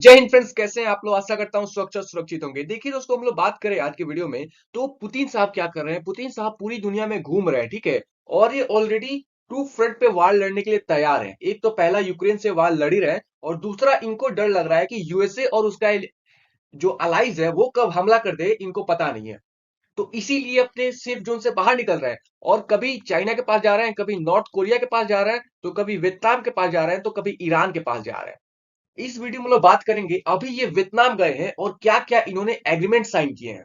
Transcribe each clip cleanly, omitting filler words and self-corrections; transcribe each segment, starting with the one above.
जय हिंद फ्रेंड्स, कैसे हैं आप लोग। आशा करता हूं सुरक्षित सुरक्षित होंगे। देखिए दोस्तों, हम लोग बात करें आज के वीडियो में तो पुतिन साहब क्या कर रहे हैं। पुतिन साहब पूरी दुनिया में घूम रहे हैं, ठीक है। और ये ऑलरेडी टू फ्रंट पे वार लड़ने के लिए तैयार है। एक तो पहला यूक्रेन से वार लड़ ही रहे हैं और दूसरा इनको डर लग रहा है कि यूएसए और उसका जो अलाइज है वो कब हमला कर दे, इनको पता नहीं है। तो इसीलिए अपने सेफ जोन से बाहर निकल रहे हैं और कभी चाइना के पास जा रहे हैं, कभी नॉर्थ कोरिया के पास जा रहे हैं, तो कभी वियतनाम के पास जा रहे हैं, तो कभी ईरान के पास जा रहे हैं। इस वीडियो में लोग बात करेंगे अभी ये वियतनाम गए हैं और क्या क्या इन्होंने एग्रीमेंट साइन किए हैं।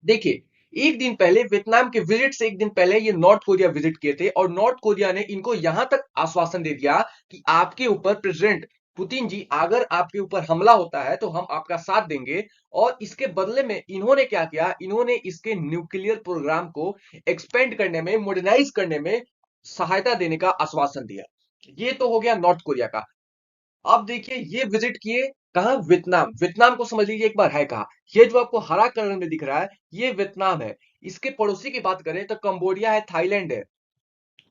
देखिए, एक दिन पहले वियतनाम के विजिट से एक दिन पहले ये नॉर्थ कोरिया विजिट किए थे और नॉर्थ कोरिया ने इनको यहां तक आश्वासन दे दिया कि आपके ऊपर प्रेसिडेंट पुतिन जी, अगर आपके ऊपर हमला होता है तो हम आपका साथ देंगे। और इसके बदले में इन्होंने क्या किया, इन्होंने इसके न्यूक्लियर प्रोग्राम को एक्सपेंड करने में, मॉडर्नाइज करने में सहायता देने का आश्वासन दिया। ये तो हो गया नॉर्थ कोरिया का। अब देखिए, ये विजिट किए कहा, वियतनाम। वियतनाम को समझ लीजिए एक बार है कहा। ये जो आपको हरा कलर में दिख रहा है, ये वियतनाम है। इसके पड़ोसी की बात करें तो कंबोडिया है, थाईलैंड है,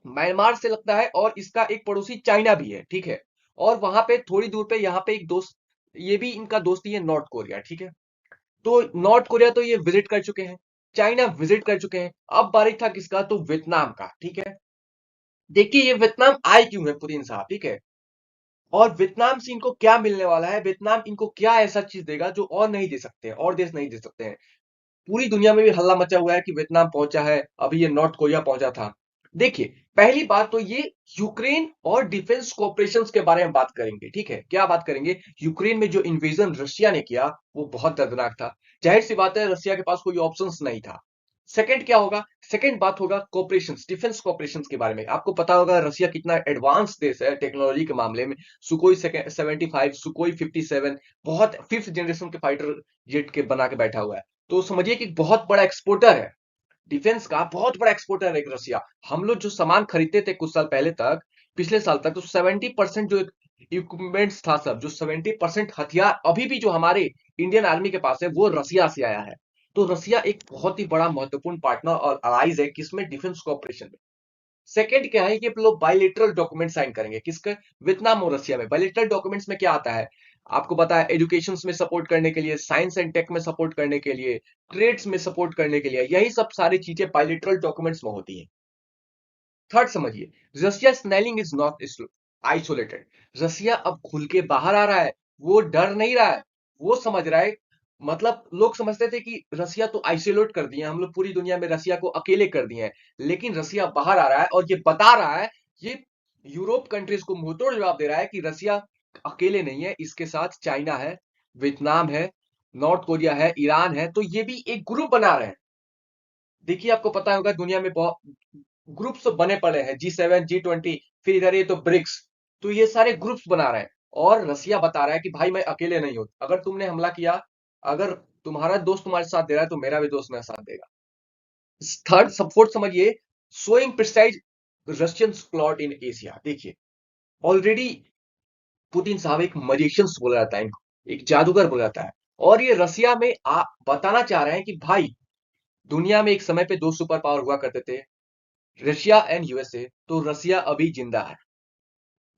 म्यांमार से लगता है, और इसका एक पड़ोसी चाइना भी है, ठीक है। और वहां पे थोड़ी दूर पे यहाँ पे एक दोस्त, ये भी इनका दोस्ती है, नॉर्थ कोरिया, ठीक है। तो नॉर्थ कोरिया तो ये विजिट कर चुके हैं, चाइना विजिट कर चुके हैं। अब बारी था किसका, तो वियतनाम का, ठीक है। देखिए ये वियतनाम आए क्यों है पुतिन साहब, ठीक है। और वियतनाम से इनको क्या मिलने वाला है, वियतनाम इनको क्या ऐसा चीज देगा जो और नहीं दे सकते हैं, और देश नहीं दे सकते हैं। पूरी दुनिया में भी हल्ला मचा हुआ है कि वियतनाम पहुंचा है, अभी ये नॉर्थ कोरिया पहुंचा था। देखिए, पहली बात तो ये यूक्रेन और डिफेंस कोऑपरेशन के बारे में बात करेंगे, ठीक है। क्या बात करेंगे, यूक्रेन में जो इन्वेजन रशिया ने किया वो बहुत दर्दनाक था। जाहिर सी बात है, रशिया के पास कोई ऑप्शंस नहीं था। सेकंड क्या होगा, सेकंड बात होगा कोऑपरेशन, डिफेंस कोऑपरेशन के बारे में। आपको पता होगा रशिया कितना एडवांस देश है टेक्नोलॉजी के मामले में। सुकोई 75, सुकोई 57, बहुत फिफ्थ जनरेशन के फाइटर जेट के बना के बैठा हुआ है। तो समझिए कि बहुत बड़ा एक्सपोर्टर है, डिफेंस का बहुत बड़ा एक्सपोर्टर है रशिया। हम लोग जो सामान खरीदते थे कुछ साल पहले तक, पिछले साल तक, तो 70% जो इक्विपमेंट्स था, सब जो 70% हथियार अभी भी जो हमारे इंडियन आर्मी के पास है वो रसिया से आया है। तो रसिया एक बहुत ही बड़ा महत्वपूर्ण पार्टनर और अलाइज है किसमें, डिफेंस कोऑपरेशन में। सेकंड क्या है कि लोग बायलेटरल डॉक्यूमेंट साइन करेंगे, किसके, वियतनाम और रशिया में। बायलेटरल डॉक्यूमेंट्स में क्या आता है, आपको पता है, एजुकेशन में सपोर्ट करने के लिए, साइंस एंड टेक में सपोर्ट करने के लिए, ट्रेड्स में सपोर्ट करने के लिए, यही सब सारी चीजें बायलेटरल डॉक्यूमेंट्स में होती है। थर्ड समझिए, रशिया स्नेलिंग इज नॉट आइसोलेटेड। रशिया अब खुल के बाहर आ रहा है, वो डर नहीं रहा है, वो समझ रहा है। मतलब लोग समझते थे कि रशिया तो आइसोलेट कर दिए हम लोग, पूरी दुनिया में रशिया को अकेले कर दिए हैं। लेकिन रशिया बाहर आ रहा है और ये बता रहा है, ये यूरोप कंट्रीज को मुंहतोड़ जवाब दे रहा है कि रशिया अकेले नहीं है, इसके साथ चाइना है, वियतनाम है, नॉर्थ कोरिया है, ईरान है। तो ये भी एक ग्रुप बना रहे हैं। देखिए, आपको पता होगा दुनिया में बहुत ग्रुप्स बने पड़े हैं, G7, G20, फिर इधर ये तो ब्रिक्स। तो ये सारे ग्रुप्स बना रहे हैं और रसिया बता रहा है कि भाई मैं अकेले नहीं हूं, अगर तुमने हमला किया, अगर तुम्हारा दोस्त तुम्हारे साथ दे रहा है तो मेरा भी दोस्त मेरा साथ देगा। थर्ड फोर्थ समझिए, sowing precise Russian plot in Asia. देखिए, ऑलरेडी पुतिन साहब एक मजिशियंस बोला जाता है इनको, एक जादूगर बोला जाता है। और ये रसिया में बताना चाह रहे हैं कि भाई, दुनिया में एक समय पे दो सुपर पावर हुआ करते थे, रशिया एंड यूएसए। तो रसिया अभी जिंदा है।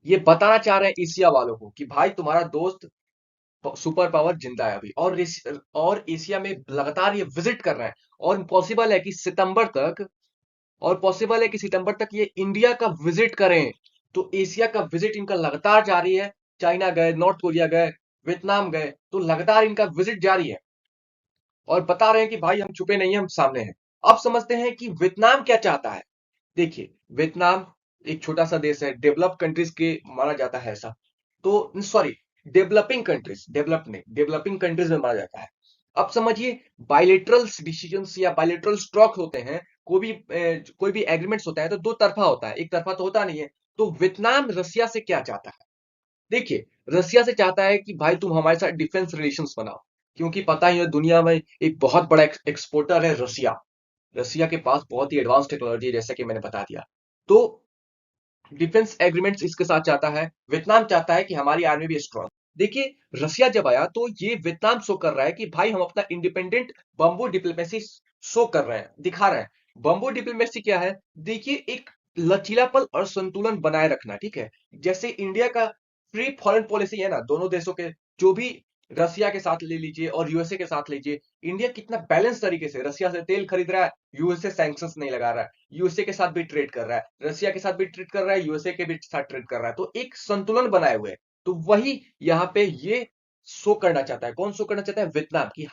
ये बताना चाह रहे हैं एशिया वालों को कि भाई तुम्हारा दोस्त सुपर पावर जिंदा है अभी। और एशिया में लगातार ये विजिट कर रहे हैं। और पॉसिबल है कि सितंबर तक ये इंडिया का विजिट करें। तो एशिया का विजिट इनका लगातार जारी है। चाइना गए, नॉर्थ कोरिया गए, वियतनाम गए, तो लगातार इनका विजिट जारी है। और बता रहे हैं कि भाई हम छुपे नहीं है, हम सामने हैं। अब समझते हैं कि वियतनाम क्या चाहता है। देखिए, वियतनाम एक छोटा सा देश है, डेवलप कंट्रीज के माना जाता है ऐसा। तो सॉरी, डेवलपिंग कंट्रीज, डेवलप नहीं, डेवलपिंग कंट्रीज में माना जाता है। अब समझिए, बायलेटरल डिसीजंस या बायलेटरल स्ट्रोक होते हैं, कोई भी एग्रीमेंट्स होता है तो दो तरफा होता है, एक तरफा तो होता नहीं है। तो वियतनाम रसिया से क्या चाहता है, देखिए, रसिया से चाहता है कि भाई तुम हमारे साथ डिफेंस रिलेशंस बनाओ। क्योंकि पता ही है दुनिया में एक बहुत बड़ा एक्सपोर्टर है रसिया। रसिया के पास बहुत ही एडवांस टेक्नोलॉजी है, जैसा कि मैंने बता दिया। तो डिफेंस एग्रीमेंट्स इसके साथ चाहता है। वियतनाम चाहता है कि हमारी आर्मी भी स्ट्रांग। देखिए, रसिया जब आया तो ये वियतनाम शो कर रहा है कि भाई हम अपना इंडिपेंडेंट बम्बू डिप्लोमेसी शो कर रहे हैं, दिखा रहे हैं। बम्बू डिप्लोमेसी क्या है, देखिए, एक लचीलापन और संतुलन बनाए रखना, ठीक है। जैसे इंडिया का फ्री फॉरेन पॉलिसी है ना, दोनों देशों के जो भी रसिया के साथ ले लीजिए और यूएसए के साथ लीजिए, इंडिया कितना बैलेंस तरीके से रसिया से तेल खरीद रहा है, यूएसए सैंक्शंस नहीं लगा रहा है, यूएसए के साथ भी ट्रेड कर रहा है, रसिया के साथ भी ट्रेड कर रहा है, यूएसए के भी साथ ट्रेड कर रहा है, तो एक संतुलन बनाए हुए है। तो वही यहाँ पे ये शो करना चाहता है। कौन शो करना चाहता है? वियतनाम की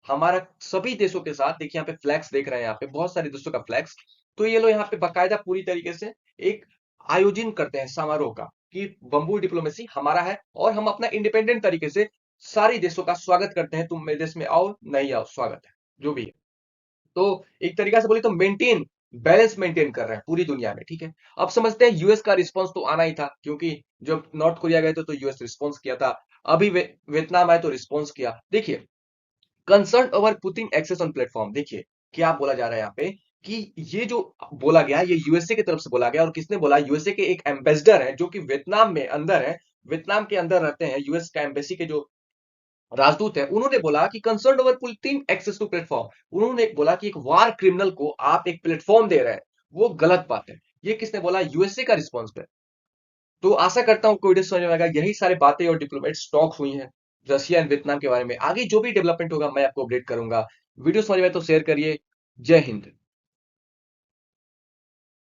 हमारा सभी देशों के साथ, देखिए यहाँ पे फ्लैग्स देख रहे हैं, यहाँ पे बहुत सारे देशों का फ्लैग्स। तो ये लोग यहाँ पे बाकायदा पूरी तरीके से एक आयोजन करते हैं समारोह का कि बंबू डिप्लोमेसी हमारा है और हम अपना इंडिपेंडेंट तरीके से सारी देशों का स्वागत करते हैं। तुम मेरे देश में आओ, नहीं आओ, स्वागत है, जो भी है। तो एक तरीका से बोले तो बैलेंस मेंटेन कर रहे हैं पूरी दुनिया में, ठीक है। अब समझते हैं यूएस का रिस्पांस तो आना ही था, क्योंकि जब नॉर्थ कोरिया गए थे तो यूएस रिस्पांस किया था। अभी वियतनाम आए तो रिस्पांस किया। देखिए, concern over Putin access on platform, देखिए क्या बोला जा रहा है यहाँ पे कि ये जो बोला गया ये यूएसए की तरफ से बोला गया। और किसने बोला? यूएसए के एक एम्बेसडर है जो कि वियतनाम में अंदर है, वियतनाम के अंदर रहते हैं, यूएस का एम्बेसी के जो राजदूत है, उन्होंने बोला कि concern over Putin access to platform. उन्होंने बोला कि एक वार क्रिमिनल को आप एक प्लेटफॉर्म दे रहे हैं, वो गलत बात है। ये किसने बोला? यूएसए का रिस्पॉन्स पे। तो आशा करता हूँ कोई वीडियो समझ में आएगा। यही सारी बातें और डिप्लोमेट टॉक्स हुई हैं रशिया एंड वियतनाम के बारे में। आगे जो भी डेवलपमेंट होगा मैं आपको अपडेट करूंगा। वीडियो समझ में आए तो शेयर करिए। जय हिंद।